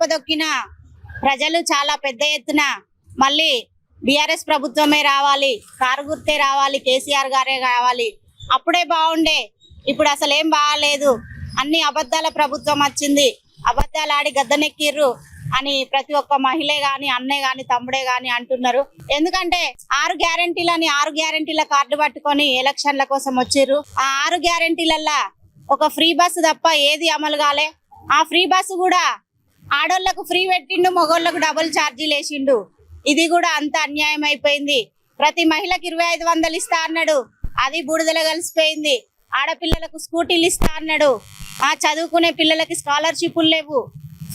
గడప దొక్కిన ప్రజలు చాలా పెద్ద ఎత్తున మళ్ళీ బీఆర్ఎస్ ప్రభుత్వమే రావాలి, కారు గుర్తే రావాలి, కేసీఆర్ గారే కావాలి, అప్పుడే బాగుండే, ఇప్పుడు అసలు ఏం బాగాలేదు, అన్ని అబద్ధాల ప్రభుత్వం వచ్చింది, అబద్ధాలు ఆడి గద్దెనెక్కిర్రు అని ప్రతి ఒక్క మహిళే గాని, అన్నే గాని, తమ్ముడే గాని అంటున్నారు. ఎందుకంటే 6 గ్యారెంటీలని 6 గ్యారెంటీల కార్డు పట్టుకొని ఎలక్షన్ల కోసం వచ్చిర్రు. ఆ 6 గ్యారెంటీలల్లా ఒక ఫ్రీ బస్సు తప్ప ఏది అమలు కాలే. ఆ ఫ్రీ బస్సు కూడా ఆడోళ్లకు ఫ్రీ పెట్టిండు, మగోళ్లకు డబుల్ ఛార్జీలు వేసిండు. ఇది కూడా అంత అన్యాయం అయిపోయింది. ప్రతి మహిళకి 2500 ఇస్తా అన్నాడు, అది బూడిదలో కలిసిపోయింది. ఆడపిల్లలకు స్కూటీలు ఇస్తా అన్నాడు, ఆ చదువుకునే పిల్లలకి స్కాలర్షిప్లు లేవు,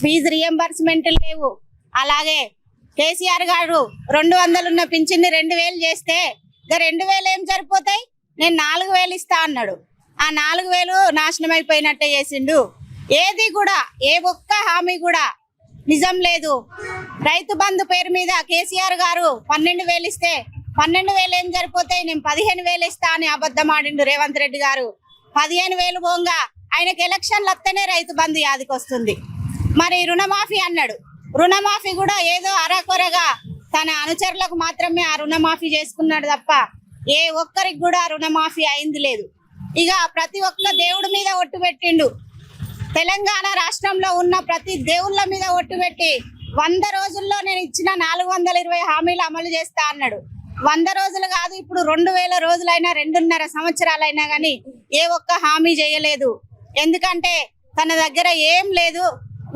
ఫీజు రియంబర్స్మెంట్ లేవు. అలాగే కేసీఆర్ గారు 200 ఉన్న పింఛన్ని 2000 చేస్తే 2000 ఏం సరిపోతాయి, నేను 4000 ఇస్తా అన్నాడు. ఆ 4000 నాశనం అయిపోయినట్టే చేసిండు. ఏది కూడా ఏ ఒక్క హామీ కూడా నిజం లేదు. రైతు బంధు పేరు మీద కేసీఆర్ గారు 12,000 ఇస్తే 12,000 ఏం సరిపోతాయి, నేను 15,000 ఇస్తా అని అబద్ధం ఆడిండు రేవంత్ రెడ్డి గారు. 15,000 పోంగా ఆయనకి ఎలక్షన్లు వస్తేనే రైతు బంధు యాదికి వస్తుంది. మరి రుణమాఫీ అన్నాడు, రుణమాఫీ కూడా ఏదో అరకొరగా తన అనుచరులకు మాత్రమే ఆ రుణమాఫీ చేసుకున్నాడు తప్ప ఏ ఒక్కరికి కూడా రుణమాఫీ అయింది లేదు. ఇక ప్రతి ఒక్క దేవుడి మీద ఒట్టు పెట్టిండు. తెలంగాణ రాష్ట్రంలో ఉన్న ప్రతి దేవుళ్ళ మీద ఒట్టు పెట్టి 100 రోజుల్లో నేను ఇచ్చిన 420 హామీలు అమలు చేస్తా అన్నాడు. 100 రోజులు కాదు, ఇప్పుడు 2000 రోజులైనా 2.5 సంవత్సరాలైనా కానీ ఏ ఒక్క హామీ చేయలేదు. ఎందుకంటే తన దగ్గర ఏం లేదు,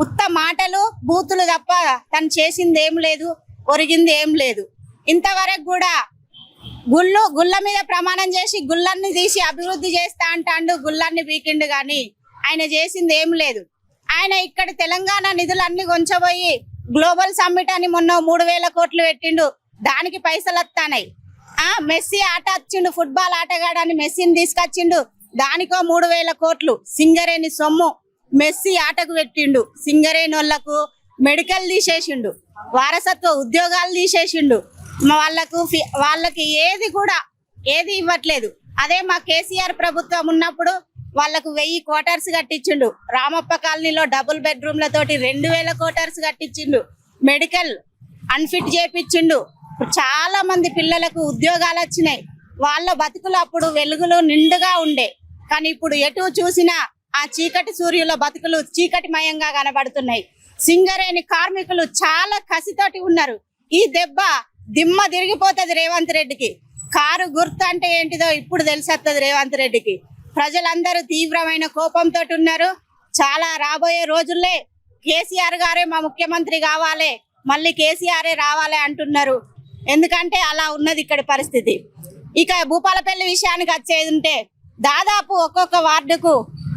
ఉత్త మాటలు బూతులు తప్ప తను చేసింది ఏం లేదు, ఒరిగింది ఏం లేదు. ఇంతవరకు కూడా గుళ్ళ మీద ప్రమాణం చేసి గుళ్ళన్ని తీసి అభివృద్ధి చేస్తా అంటాండు, గుళ్ళన్ని పీకిండు కానీ ఆయన చేసింది ఏం లేదు. ఆయన ఇక్కడ తెలంగాణ నిధులన్నీ కొంచబోయి గ్లోబల్ సమ్మిట్ అని మొన్న 3,000 కోట్లు పెట్టిండు, దానికి పైసలు వస్తానాయి. మెస్సీ ఆట వచ్చిండు, ఫుట్బాల్ ఆటగాడని మెస్సీని తీసుకొచ్చిండు, దానికో 3,000 కోట్లు. సింగరేణి సొమ్ము మెస్సీ ఆటకు పెట్టిండు, సింగరేణి వాళ్ళకు మెడికల్ తీసేసిండు, వారసత్వ ఉద్యోగాలు తీసేసిండు, వాళ్ళకి ఏది ఇవ్వట్లేదు. అదే మా కేసీఆర్ ప్రభుత్వం ఉన్నప్పుడు వాళ్ళకు 1000 క్వార్టర్స్ కట్టించిండు, రామప్ప కాలనీలో డబుల్ బెడ్రూమ్లతోటి 2,000 క్వార్టర్స్ కట్టించిండు, మెడికల్ అన్ఫిట్ చేపించిండు. చాలా మంది పిల్లలకు ఉద్యోగాలు వచ్చినాయి. వాళ్ళ బతుకులు అప్పుడు వెలుగులు నిండుగా ఉండే, కానీ ఇప్పుడు ఎటు చూసినా ఆ చీకటి సూర్యుల బతుకులు చీకటిమయంగా కనబడుతున్నాయి. సింగరేణి కార్మికులు చాలా కసితోటి ఉన్నారు. ఈ దెబ్బ దిమ్మ తిరిగిపోతుంది రేవంత్ రెడ్డికి. కారు గుర్తు అంటే ఏంటిదో ఇప్పుడు తెలిసేస్తుంది రేవంత్ రెడ్డికి. ప్రజలందరూ తీవ్రమైన కోపంతో ఉన్నారు. చాలా రాబోయే రోజుల్లో కేసీఆర్ గారే మా ముఖ్యమంత్రి కావాలి, మళ్ళీ కేసీఆరే రావాలి అంటున్నారు. ఎందుకంటే అలా ఉన్నది ఇక్కడ పరిస్థితి. ఇక భూపాలపల్లి విషయానికి వచ్చేది ఉంటే దాదాపు ఒక్కొక్క వార్డుకు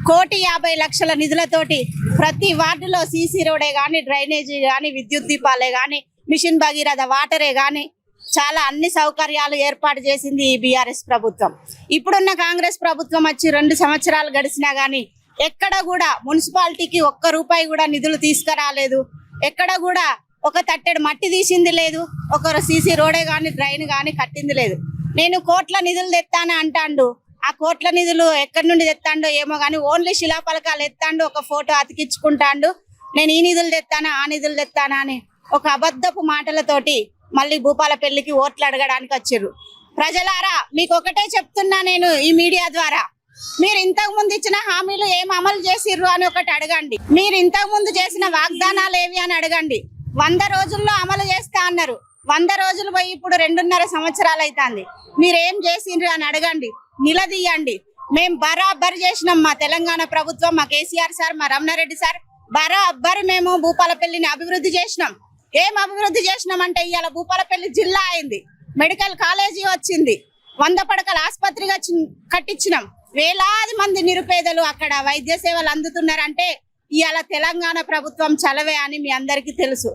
1,50,00,000 నిధులతోటి ప్రతి వార్డులో సీసీ రోడే గాని, డ్రైనేజీ గాని, విద్యుత్ దీపాలే గాని, మిషన్ భగీరథ వాటరే గాని చాలా అన్ని సౌకర్యాలు ఏర్పాటు చేసింది ఈ బీఆర్ఎస్ ప్రభుత్వం. ఇప్పుడున్న కాంగ్రెస్ ప్రభుత్వం వచ్చి 2 సంవత్సరాలు గడిచినా గానీ ఎక్కడ కూడా మున్సిపాలిటీకి ₹1 కూడా నిధులు తీసుకురాలేదు. ఎక్కడ కూడా ఒక తట్టెడు మట్టి తీసింది లేదు, ఒక సీసీ రోడే గాని, డ్రైన్ గాని కట్టింది లేదు. నేను కోట్ల నిధులు తెస్తాను అంటాండు, ఆ కోట్ల నిధులు ఎక్కడి నుండి తెస్తాండో ఏమో కానీ ఓన్లీ శిలాపలకాలు ఎత్తాండు, ఒక ఫోటో అతికించుకుంటాండు, నేను ఈ నిధులు తెస్తానా ఆ నిధులు తెస్తానా అని ఒక అబద్ధపు మాటలతోటి మళ్ళీ భూపాలపల్లికి ఓట్లు అడగడానికి వచ్చిర్రు. ప్రజలారా, మీకు ఒకటే చెప్తున్నా నేను ఈ మీడియా ద్వారా, మీరు ఇంతకు ముందు ఇచ్చిన హామీలు ఏం అమలు చేసిర్రు అని ఒకటి అడగండి. మీరు ఇంతకు ముందు చేసిన వాగ్దానాలు ఏవి అని అడగండి. 100 రోజుల్లో అమలు చేస్తా అన్నారు, 100 రోజులు పోయి ఇప్పుడు 2.5 సంవత్సరాలు అవుతుంది. మీరేం చేసిండ్రు అని అడగండి, నిలదీయండి. మేము బరాబర్ చేసినాం, మా తెలంగాణ ప్రభుత్వం, మా కేసీఆర్ సార్, మా రమణారెడ్డి సార్ బరాబర్ మేము భూపాలపల్లిని అభివృద్ధి చేసినాం. ఏం అభివృద్ధి చేసినాం అంటే ఇవాళ భూపాలపల్లి జిల్లా అయింది, మెడికల్ కాలేజీ వచ్చింది, 100 పడకల ఆసుపత్రిగా కట్టించినాం. వేలాది మంది నిరుపేదలు అక్కడ వైద్య సేవలు అందుతున్నారంటే ఇవాళ తెలంగాణ ప్రభుత్వం చలవే అని మీ అందరికీ తెలుసు.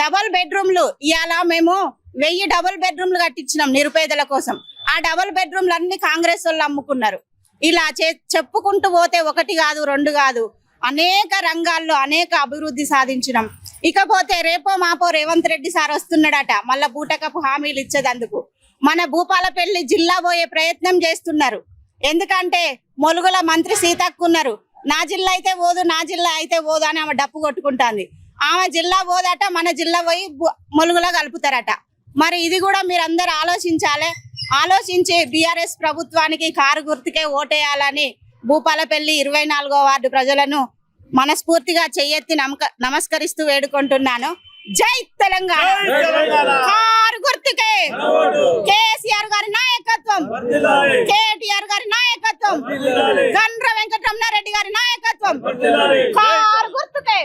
డబుల్ బెడ్రూమ్లు ఇవాళ మేము 1000 డబుల్ బెడ్రూమ్లు కట్టించినాం నిరుపేదల కోసం. ఆ డబుల్ బెడ్రూమ్లు అన్ని కాంగ్రెస్ వాళ్ళు అమ్ముకున్నారు. ఇలా చెప్పుకుంటూ పోతే 1 కాదు 2 కాదు, అనేక రంగాల్లో అనేక అభివృద్ధి సాధించినాం. ఇకపోతే రేపో మాపో రేవంత్ రెడ్డి సార్ వస్తున్నాడట, మళ్ళా బూటకపు హామీలు ఇచ్చేదందుకు మన భూపాలపల్లి జిల్లా పోయే ప్రయత్నం చేస్తున్నారు. ఎందుకంటే మొలుగుల మంత్రి సీతక్క ఉన్నారు, నా జిల్లా అయితే పోదు, నా జిల్లా అయితే పోదు అని ఆమె డప్పు కొట్టుకుంటాంది. ఆమె జిల్లా పోదట, మన జిల్లా పోయి ములుగులో కలుపుతారట. మరి ఇది కూడా మీరందరూ ఆలోచించాలి. ఆలోచించి బీఆర్ఎస్ ప్రభుత్వానికి కారు గుర్తుకే ఓటేయాలని భూపాలపల్లి 24వ వార్డు ప్రజలను మనస్ఫూర్తిగా చెయ్యెత్తి నమస్కరిస్తూ వేడుకుంటున్నాను. జై తెలంగాణ. కారు గుర్తుకే కేసీఆర్ గారి నాయకత్వం, కేటీఆర్ గారి నాయకత్వం, గండ్ర వెంకటరమణారెడ్డి గారి నాయకత్వం, కారు గుర్తుకే.